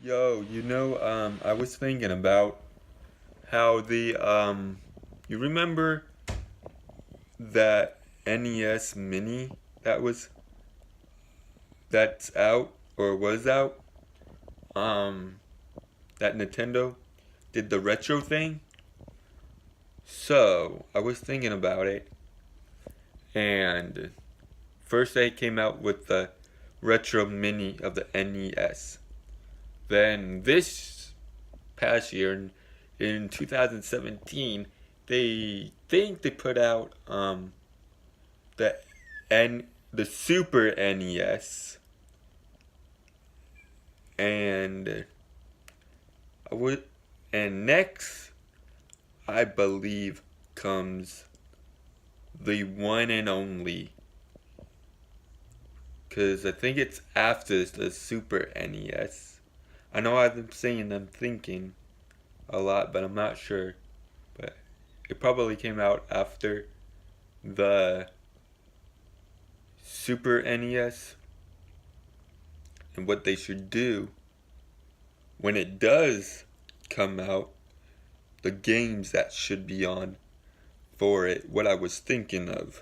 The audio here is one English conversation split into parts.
Yo, I was thinking about how you remember that NES Mini that's out or was out? Um, that Nintendo did the retro thing? So, I was thinking about it, and first they came out with the retro mini of the NES. Then this past year in 2017, they think they put out the N the Super NES, and I would and next I believe comes the one and only, because I think it's after the Super NES. I know I've been saying I'm thinking a lot, but I'm not sure. But it probably came out after the Super NES. And what they should do when it does come out, the games that should be on for it, what I was thinking of.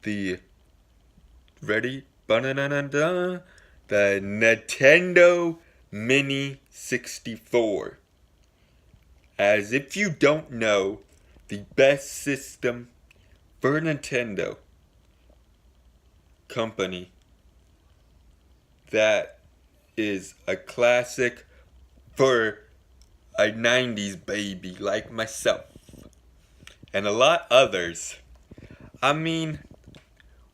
The ready? Ba-da-da-da-da. The Nintendo Mini 64. As if you don't know, the best system for Nintendo company that is a classic for a 90s baby like myself and a lot others. I mean,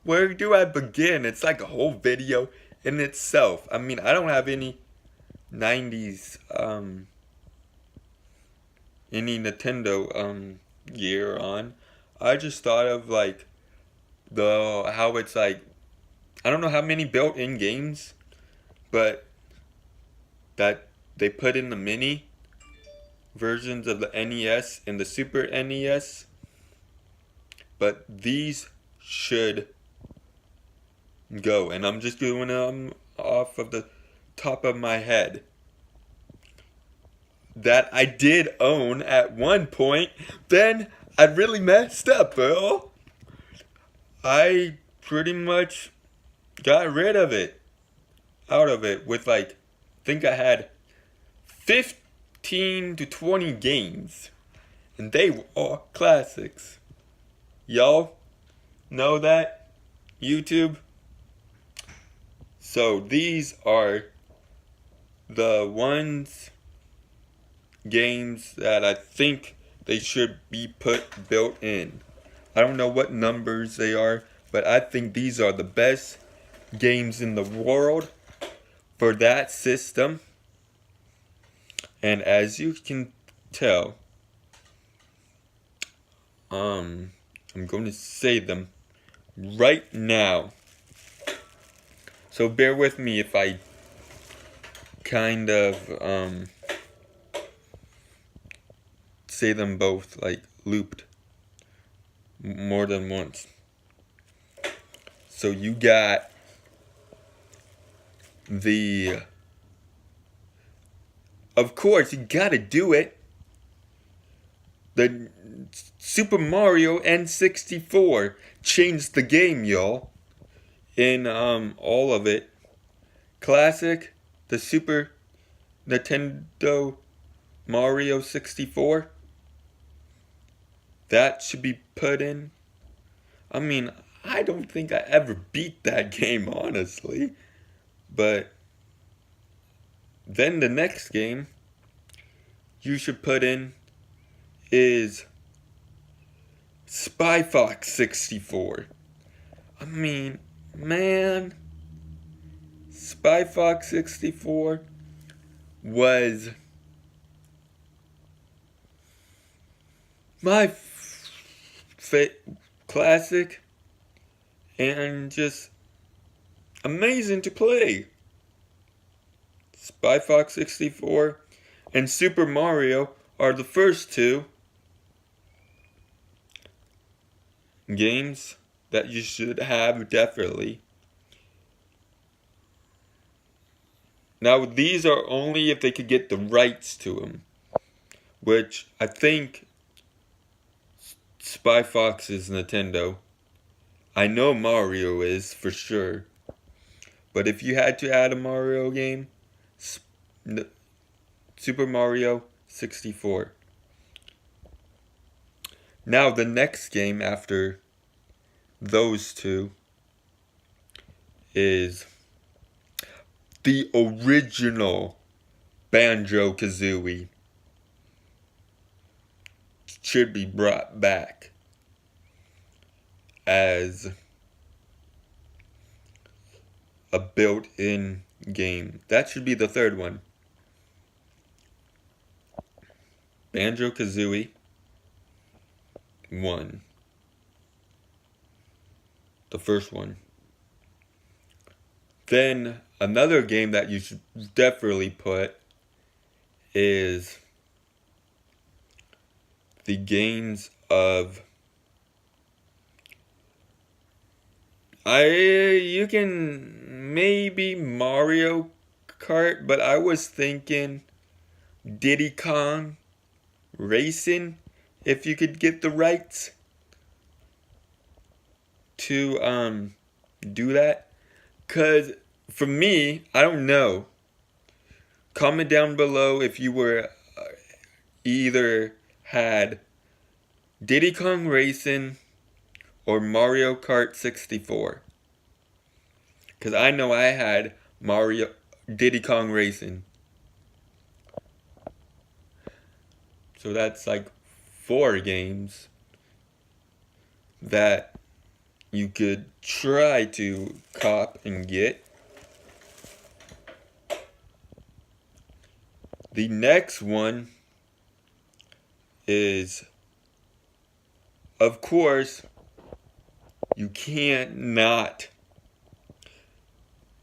where do I begin? It's like a whole video in itself. I mean, I don't have any 90s any Nintendo year on. I just thought of like the how it's like I don't know how many built-in games, but that they put in the mini versions of the NES and the Super NES, but these should go, and I'm just doing them off of the top of my head. That I did own at one point, then I really messed up, bro. I pretty much got rid of it, out of it, with like, I think I had 15 to 20 games, and they were all classics. Y'all know that? YouTube? So these are the games that I think they should be built in. I don't know what numbers they are, but I think these are the best games in the world for that system. And as you can tell, I'm going to say them right now. So bear with me if I kind of say them both like looped more than once. So you got of course you gotta do it, the Super Mario N64 changed the game, y'all, in all of it. Classic, the Super Nintendo Mario 64, that should be put in. I mean, I don't think I ever beat that game, honestly. But then the next game you should put in is Spy Fox 64. I mean, man, Spy Fox 64 was my classic and just amazing to play. Spy Fox 64 and Super Mario are the first two games that you should have definitely. Now these are only if they could get the rights to them, which I think Spy Fox is Nintendo. I know Mario is for sure. But if you had to add a Mario game, Super Mario 64. Now the next game after those two is the original Banjo-Kazooie. Should be brought back as a built-in game. That should be the third one. Banjo-Kazooie 1. The first one. Then another game that you should definitely put is the games of you can maybe Mario Kart, but I was thinking Diddy Kong Racing, if you could get the rights to do that. Cause for me, I don't know. Comment down below if you were either had Diddy Kong Racing or Mario Kart 64. Cause I know I had Diddy Kong Racing. So that's like 4 games that you could try to cop and get. The next one is, of course, you can't not.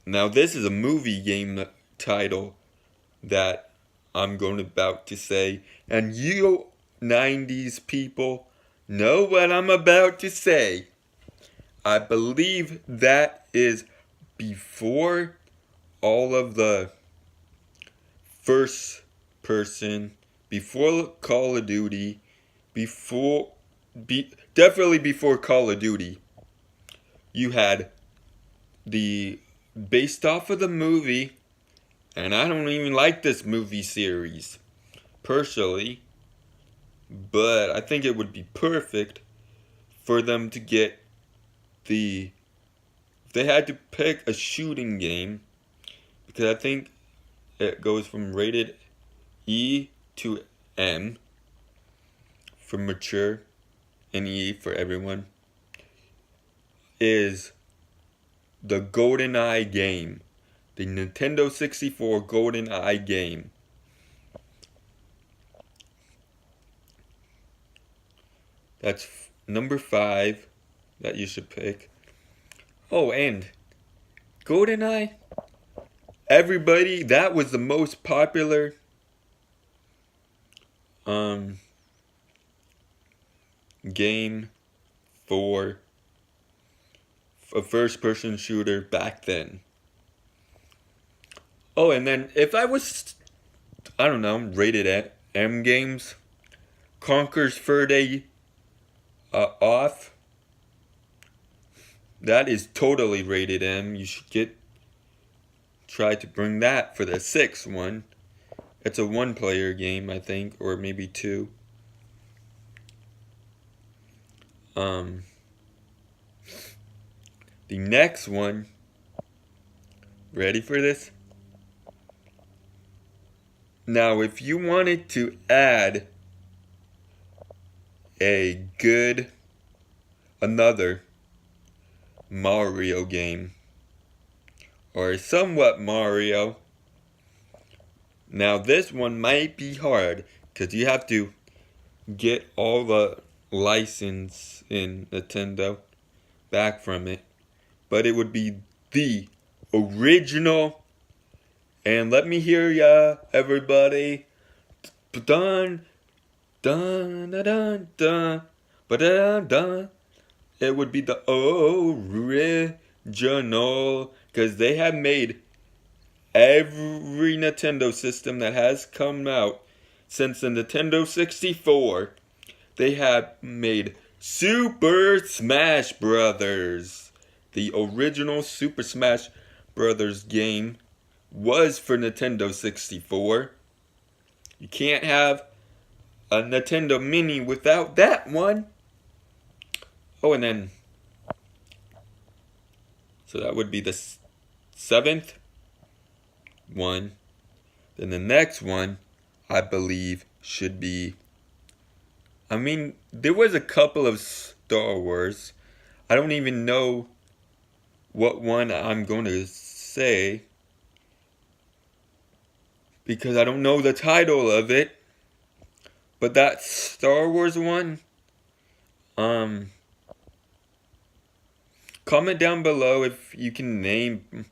Now this is a movie game title that I'm about to say, and you 90s people know what I'm about to say. I believe that is before all of the first person, before Call of Duty, definitely before Call of Duty. You had based off of the movie, and I don't even like this movie series personally, but I think it would be perfect for them to get if they had to pick a shooting game, because I think it goes from rated E to M for mature and E for everyone, is the GoldenEye game. The Nintendo 64 GoldenEye game. That's number 5 that you should pick. Oh, and GoldenEye, everybody, that was the most popular game for a first-person shooter back then. Oh, and then if I was, I don't know, rated M games, Conker's Fur Day Off. That is totally rated M. You should try to bring that for the 6th one. It's a 1-player game, I think, or maybe 2. The next one, ready for this? Now, if you wanted to add another Mario game, or somewhat Mario, now this one might be hard, because you have to get all the license in Nintendo back from it, but it would be the original, and let me hear ya, everybody, dun dun dun dun dun, dun dun. It would be the original, because they have made every Nintendo system that has come out since the Nintendo 64, they have made Super Smash Brothers. The original Super Smash Brothers game was for Nintendo 64. You can't have a Nintendo Mini without that one. Oh, and then, so that would be the 7th one. Then the next one, I believe, should be, I mean, there was a couple of Star Wars. I don't even know what one I'm going to say, because I don't know the title of it. But that Star Wars one, comment down below if you can name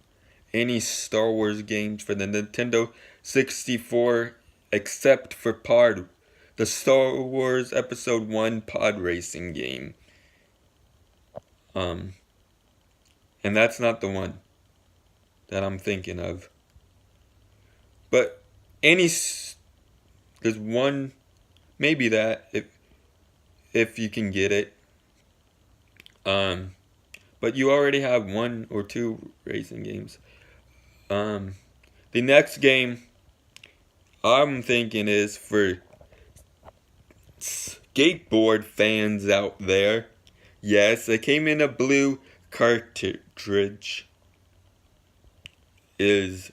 any Star Wars games for the Nintendo 64 except for the Star Wars Episode 1 pod racing game. And that's not the one that I'm thinking of. But there's one, maybe that, if you can get it. But you already have 1 or 2 racing games. The next game I'm thinking is for skateboard fans out there. Yes, it came in a blue cartridge. Is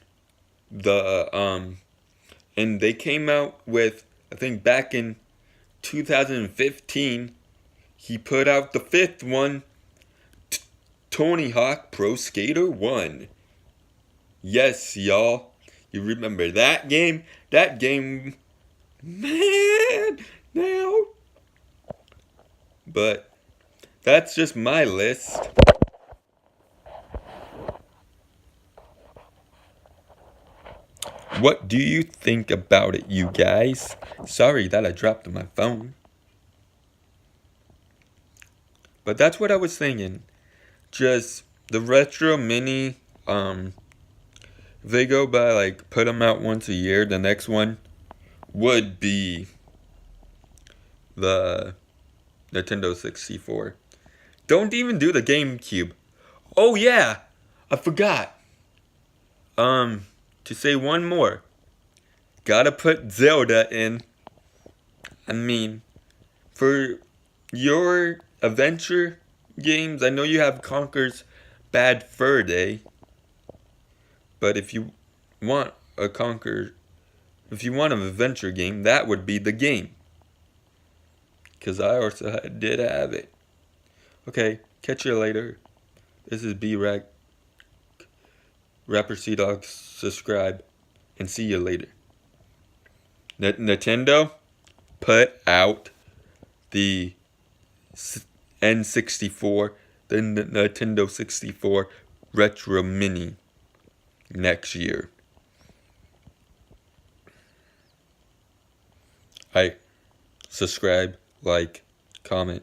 the and they came out with, I think back in 2015, he put out the 5th one, Tony Hawk Pro Skater 1. Yes, y'all. You remember that game? That game, man, now. But that's just my list. What do you think about it, you guys? Sorry that I dropped my phone. But that's what I was thinking. Just the retro mini, they go by, like, put them out once a year. The next one would be the Nintendo 64. Don't even do the GameCube. Oh yeah, I forgot. To say one more. Gotta put Zelda in. I mean, for your adventure games, I know you have Conker's Bad Fur Day. But if you want an adventure game, that would be the game. Because I also did have it. Okay, catch you later. This is B-Ragg. Rapper C-Dog, subscribe, and see you later. Nintendo put out the N64, the Nintendo 64 Retro Mini next year. Subscribe, like, comment.